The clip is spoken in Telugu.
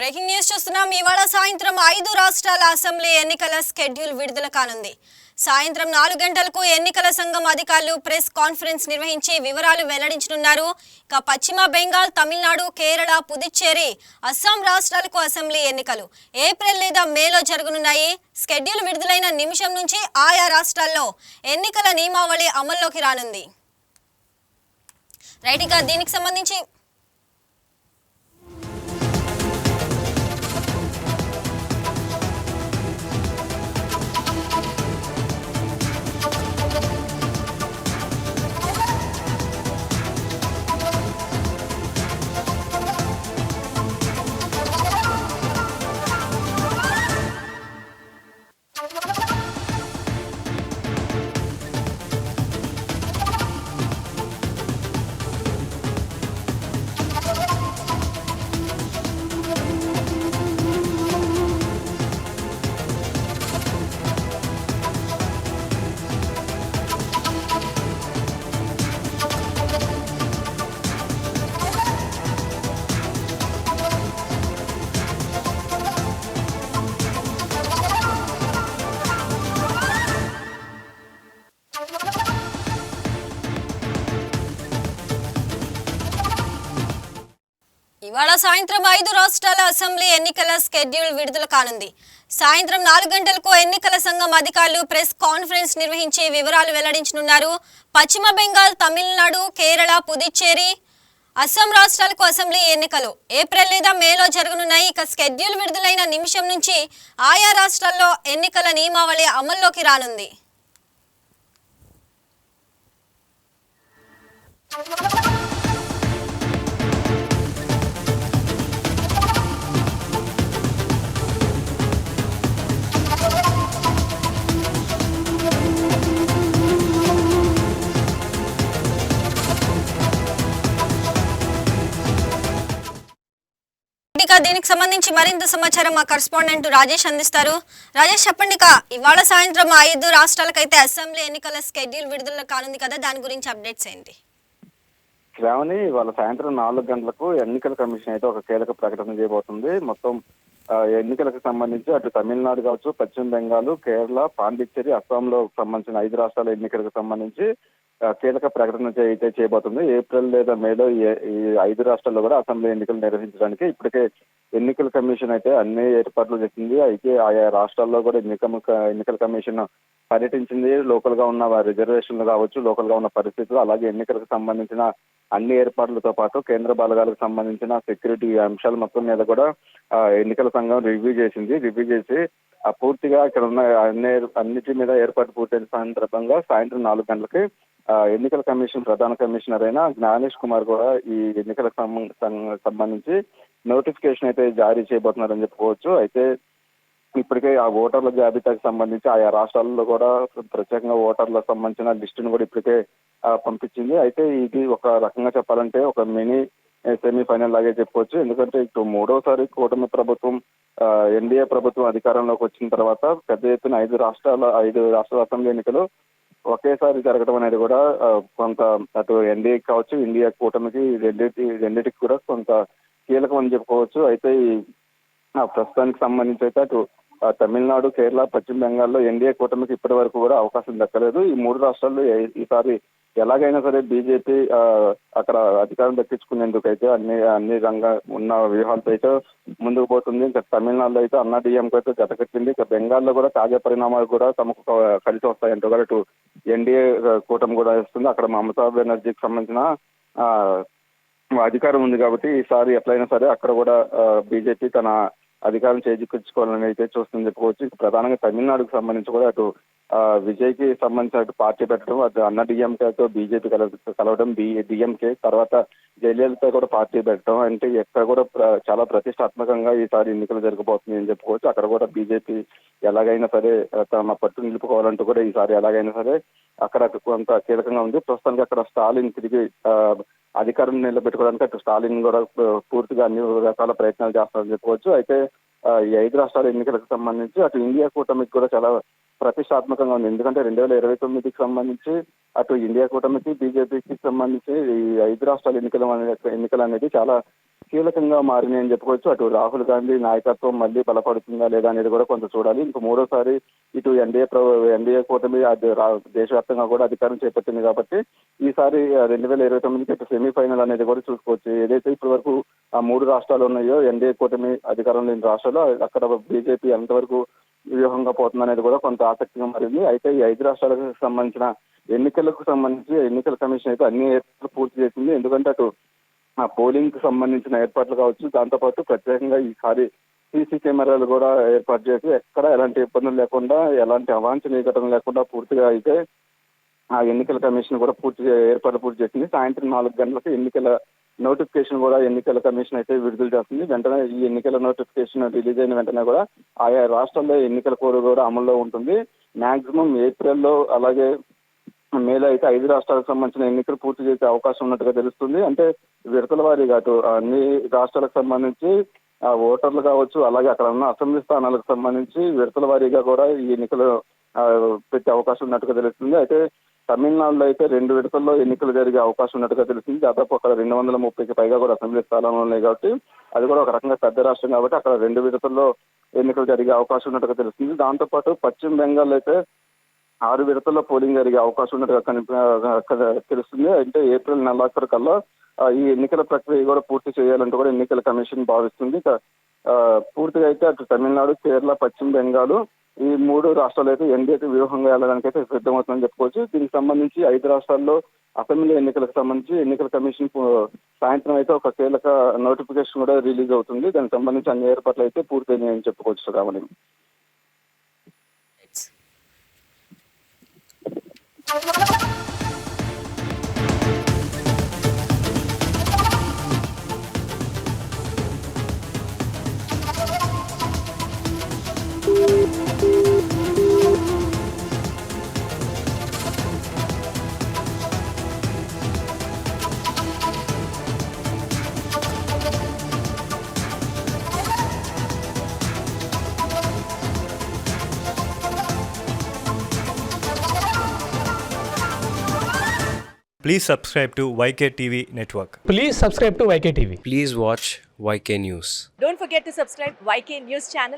బ్రేకింగ్ న్యూస్ చూస్తున్నాం. ఇవాళ సాయంత్రం 5 రాష్ట్రాల అసెంబ్లీ ఎన్నికల షెడ్యూల్ విడుదల కానుంది. సాయంత్రం 4 గంటలకు ఎన్నికల సంఘం అధికారులు ప్రెస్ కాన్ఫరెన్స్ నిర్వహించి వివరాలు వెల్లడించనున్నారు. ఇక పశ్చిమ బెంగాల్, తమిళనాడు, కేరళ, పుదుచ్చేరి, అస్సాం రాష్ట్రాలకు అసెంబ్లీ ఎన్నికలు ఏప్రిల్ లేదా మేలో జరగనున్నాయి. షెడ్యూల్ విడుదలైన నిమిషం నుంచి ఆయా రాష్ట్రాల్లో ఎన్నికల నియమావళి అమల్లోకి రానుంది. రైట్గా దీనికి సంబంధించి ఇవాళ సాయంత్రం 5 రాష్ట్రాల అసెంబ్లీ ఎన్నికల షెడ్యూల్ విడుదల కానుంది. సాయంత్రం 4 గంటలకు ఎన్నికల సంఘం అధికారులు ప్రెస్ కాన్ఫరెన్స్ నిర్వహించి వివరాలు వెల్లడించనున్నారు. పశ్చిమ బెంగాల్, తమిళనాడు, కేరళ, పుదుచ్చేరి, అస్సాం రాష్ట్రాలకు అసెంబ్లీ ఎన్నికలు ఏప్రిల్ లేదా మేలో జరగనున్నాయి. ఇక షెడ్యూల్ విడుదలైన నిమిషం నుంచి ఆయా రాష్ట్రాల్లో ఎన్నికల నియమావళి అమల్లోకి రానుంది. దీనికి సంబంధించి మరింత సమాచారం మా కరెస్పాండెంట్ రాజేష్ అందిస్తారు. రాజేష్, చెప్పండి. ఇవాళ సాయంత్రం 5 రాష్ట్రాలకైతే అసెంబ్లీ ఎన్నికల షెడ్యూల్ విడుదల కానుంది కదా, దాని గురించి అప్డేట్స్ ఏంటి? శ్రావణి, ఇవాళ సాయంత్రం 4 గంటలకు ఎన్నికల కమిషన్ అయితే ఒక కీలక ప్రకటన చేయబోతుంది. మొత్తం ఎన్నికలకు సంబంధించి అటు తమిళనాడు కావచ్చు, పశ్చిమ బెంగాల్, కేరళ, పాండిచ్చేరి, అస్సాంలో సంబంధించిన 5 రాష్ట్రాల ఎన్నికలకు సంబంధించి కీలక ప్రకటన అయితే చేయబోతుంది. ఏప్రిల్ లేదా మేలో ఈ 5 రాష్ట్రాల్లో కూడా అసెంబ్లీ ఎన్నికలు నిర్వహించడానికి ఇప్పటికే ఎన్నికల కమిషన్ అయితే అన్ని ఏర్పాట్లు చేసింది. అయితే ఆయా రాష్ట్రాల్లో కూడా ఎన్నికల కమిషన్ పర్యటించింది. లోకల్ గా ఉన్న రిజర్వేషన్లు కావచ్చు, లోకల్ గా ఉన్న పరిస్థితులు, అలాగే ఎన్నికలకు సంబంధించిన అన్ని ఏర్పాట్లతో పాటు కేంద్ర బలగాలకు సంబంధించిన సెక్యూరిటీ అంశాల మొత్తం మీద కూడా ఎన్నికల సంఘం రివ్యూ చేసి పూర్తిగా ఇక్కడ ఉన్న అన్నిటి మీద ఏర్పాటు పూర్తయిన సందర్భంగా సాయంత్రం 4 గంటలకి ఎన్నికల కమిషన్ ప్రధాన కమిషనర్ అయిన జ్ఞానేష్ కుమార్ కూడా ఈ ఎన్నికలకు సంబంధించి నోటిఫికేషన్ అయితే జారీ చేయబోతున్నారని చెప్పుకోవచ్చు. అయితే ఇప్పటికే ఆ ఓటర్ల జాబితాకి సంబంధించి ఆయా రాష్ట్రాల్లో కూడా ప్రత్యేకంగా ఓటర్లకు సంబంధించిన లిస్టును కూడా ఇప్పటికే పంపించింది. అయితే ఇది ఒక రకంగా చెప్పాలంటే ఒక మినీ సెమీఫైనల్ లాగే చెప్పుకోవచ్చు. ఎందుకంటే ఇటు 3వసారి కూటమి ప్రభుత్వం ఎన్డీఏ ప్రభుత్వం అధికారంలోకి వచ్చిన తర్వాత పెద్ద ఎత్తున 5 రాష్ట్రాల అసెంబ్లీ ఎన్నికలు ఒకేసారి జరగడం అనేది కూడా కొంత అటు ఎన్డీఏ కావచ్చు, ఇండియా కూటమికి రెండింటికి కూడా కొంత కీలకం అని చెప్పుకోవచ్చు. అయితే ఈ ప్రస్తుతానికి సంబంధించి అయితే అటు తమిళనాడు, కేరళ, పశ్చిమ బెంగాల్లో ఎన్డీఏ కూటమికి ఇప్పటి వరకు కూడా అవకాశం దక్కలేదు. ఈ 3 రాష్ట్రాల్లో ఈసారి ఎలాగైనా సరే బీజేపీ అక్కడ అధికారం దక్కించుకునేందుకు అయితే అన్ని రంగా ఉన్న వ్యూహాలతో అయితే ముందుకు పోతుంది. ఇంకా తమిళనాడులో అయితే అన్నాడీఎంకే అయితే జతకట్టింది. ఇక బెంగాల్లో కూడా తాజా పరిణామాలు కూడా తమకు కలిసి వస్తాయంటూ కూడా ఇటు ఎన్డీఏ కూటమి కూడా వస్తుంది. అక్కడ మమతా బెనర్జీకి సంబంధించిన అధికారం ఉంది కాబట్టి ఈసారి ఎట్లయినా సరే అక్కడ కూడా బీజేపీ తన అధికారం చేజిక్కించుకోవాలని అయితే చూస్తుందని చెప్పుకోవచ్చు. ప్రధానంగా తమిళనాడుకు సంబంధించి కూడా అటు విజయ్కి సంబంధించిన పార్టీ పెట్టడం, అటు అన్న డిఎంకేతో బీజేపీ కలవడం, డిఎంకే తర్వాత జయలలిత కూడా పార్టీ పెట్టడం, అంటే ఎక్కడ కూడా చాలా ప్రతిష్టాత్మకంగా ఈసారి ఎన్నికలు జరగబోతుంది అని చెప్పుకోవచ్చు. అక్కడ కూడా బీజేపీ ఎలాగైనా సరే తమ పట్టు నిలుపుకోవాలంటూ కూడా ఈసారి ఎలాగైనా సరే అక్కడ కొంత కీలకంగా ఉంది. ప్రస్తుతానికి అక్కడ స్టాలిన్ తిరిగి అధికారం నిలబెట్టుకోవడానికి అటు స్టాలిన్ కూడా పూర్తిగా అన్ని రకాల ప్రయత్నాలు చేస్తారని చెప్పుకోవచ్చు. అయితే ఈ 5 రాష్ట్రాల ఎన్నికలకు సంబంధించి అటు ఇండియా కూటమికి కూడా చాలా ప్రతిష్టాత్మకంగా ఉంది. ఎందుకంటే 2029కి సంబంధించి అటు ఇండియా కూటమికి, బీజేపీకి సంబంధించి ఈ 5 రాష్ట్రాల ఎన్నికలు అనేది చాలా కీలకంగా మారినాయి అని చెప్పుకోవచ్చు. అటు రాహుల్ గాంధీ నాయకత్వం మళ్ళీ బలపడుతుందా లేదా అనేది కూడా కొంత చూడాలి. ఇంక మూడోసారి ఇటు ఎన్డీఏ కూటమి దేశవ్యాప్తంగా కూడా అధికారం చేపట్టింది కాబట్టి ఈసారి 2029కి ఇటు సెమీఫైనల్ అనేది కూడా చూసుకోవచ్చు. ఏదైతే ఇప్పటి వరకు ఆ 3 రాష్ట్రాలు ఉన్నాయో ఎన్డీఏ కూటమి అధికారం లేని రాష్ట్రాలు, అక్కడ బీజేపీ ఎంతవరకు వ్యూహంగా పోతుంది అనేది కూడా కొంత ఆసక్తిగా మారింది. అయితే ఈ 5 రాష్ట్రాలకు సంబంధించిన ఎన్నికలకు సంబంధించి ఎన్నికల కమిషన్ అయితే అన్ని ఏర్పాట్లు పూర్తి చేసింది. ఎందుకంటే అటు ఆ పోలింగ్ కు సంబంధించిన ఏర్పాట్లు కావచ్చు, దాంతోపాటు ప్రత్యేకంగా ఈసారి సీసీ కెమెరాలు కూడా ఏర్పాటు చేసి ఎక్కడ ఎలాంటి ఇబ్బందులు లేకుండా, ఎలాంటి అవాంఛనీయ ఘటనలు లేకుండా పూర్తిగా అయితే ఆ ఎన్నికల కమిషన్ కూడా ఏర్పాట్లు పూర్తి చేసింది. సాయంత్రం 4 గంటలకు ఎన్నికల నోటిఫికేషన్ కూడా ఎన్నికల కమిషన్ అయితే విడుదల చేస్తుంది. వెంటనే ఈ ఎన్నికల నోటిఫికేషన్ రిలీజ్ అయిన వెంటనే కూడా ఆయా రాష్ట్రాల్లో ఎన్నికల కోడ్ కూడా అమల్లో ఉంటుంది. మాక్సిమం ఏప్రిల్లో అలాగే మేలో అయితే 5 రాష్ట్రాలకు సంబంధించిన ఎన్నికలు పూర్తి చేసే అవకాశం ఉన్నట్టుగా తెలుస్తుంది. అంటే విడతల వారీగా అటు అన్ని రాష్ట్రాలకు సంబంధించి ఓటర్లు కావచ్చు, అలాగే అక్కడ ఉన్న అసెంబ్లీ స్థానాలకు సంబంధించి విడతల వారీగా కూడా ఈ ఎన్నికలు పెట్టే అవకాశం ఉన్నట్టుగా తెలుస్తుంది. అయితే తమిళనాడులో అయితే 2 విడతల్లో ఎన్నికలు జరిగే అవకాశం ఉన్నట్టుగా తెలుస్తుంది. దాదాపు అక్కడ 230కి పైగా కూడా అసెంబ్లీ స్థానాలు ఉన్నాయి కాబట్టి అది కూడా ఒక రకంగా పెద్ద రాష్ట్రం కాబట్టి అక్కడ 2 విడతల్లో ఎన్నికలు జరిగే అవకాశం ఉన్నట్టుగా తెలుస్తుంది. దాంతోపాటు పశ్చిమ బెంగాల్ అయితే 6 విడతల్లో పోలింగ్ జరిగే అవకాశం ఉన్నట్టుగా తెలుస్తుంది. అంటే ఏప్రిల్ నెలాఖరు కల్లా ఈ ఎన్నికల ప్రక్రియ కూడా పూర్తి చేయాలంటూ కూడా ఎన్నికల కమిషన్ భావిస్తుంది. పూర్తిగా అయితే అటు తమిళనాడు, కేరళ, పశ్చిమ బెంగాల్ ఈ 3 రాష్ట్రాలు అయితే ఎన్డీఏకి వ్యూహంగా వెళ్ళడానికి అయితే సిద్ధమవుతుందని చెప్పుకోవచ్చు. దీనికి సంబంధించి 5 రాష్ట్రాల్లో అసెంబ్లీ ఎన్నికలకు సంబంధించి ఎన్నికల కమిషన్ సాయంత్రం అయితే ఒక కీలక నోటిఫికేషన్ కూడా రిలీజ్ అవుతుంది. దానికి సంబంధించి అన్ని ఏర్పాట్లు అయితే పూర్తయినాయని చెప్పుకోవచ్చు రావణి. Please subscribe to YK TV Network. Please subscribe to YK TV. Please watch YK News. Don't forget to subscribe YK News channel.